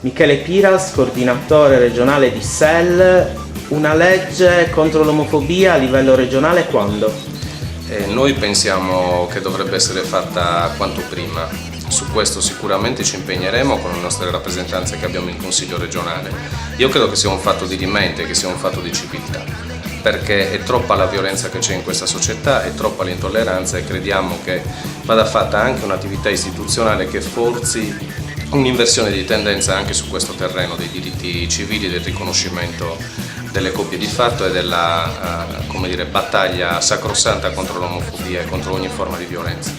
Michele Piras, coordinatore regionale di SEL. Una legge contro l'omofobia a livello regionale quando? Noi pensiamo che dovrebbe essere fatta quanto prima. Su questo sicuramente ci impegneremo con le nostre rappresentanze che abbiamo in Consiglio regionale. Io credo che sia un fatto di mente, che sia un fatto di civiltà, perché è troppa la violenza che c'è in questa società, è troppa l'intolleranza e crediamo che vada fatta anche un'attività istituzionale che forzi un'inversione di tendenza anche su questo terreno dei diritti civili, del riconoscimento delle coppie di fatto e della battaglia sacrosanta contro l'omofobia e contro ogni forma di violenza.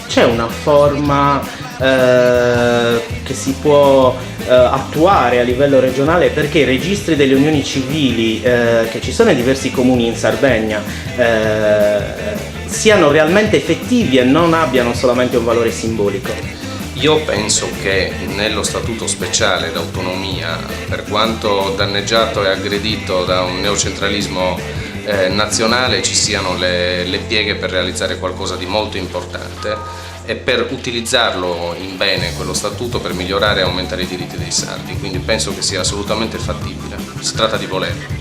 C'è una forma che si può attuare a livello regionale perché i registri delle unioni civili che ci sono in diversi comuni in Sardegna siano realmente effettivi e non abbiano solamente un valore simbolico? Io penso che nello Statuto speciale d'autonomia, per quanto danneggiato e aggredito da un neocentralismo nazionale, ci siano le pieghe per realizzare qualcosa di molto importante e per utilizzarlo in bene quello statuto per migliorare e aumentare i diritti dei sardi, quindi penso che sia assolutamente fattibile, si tratta di volerlo.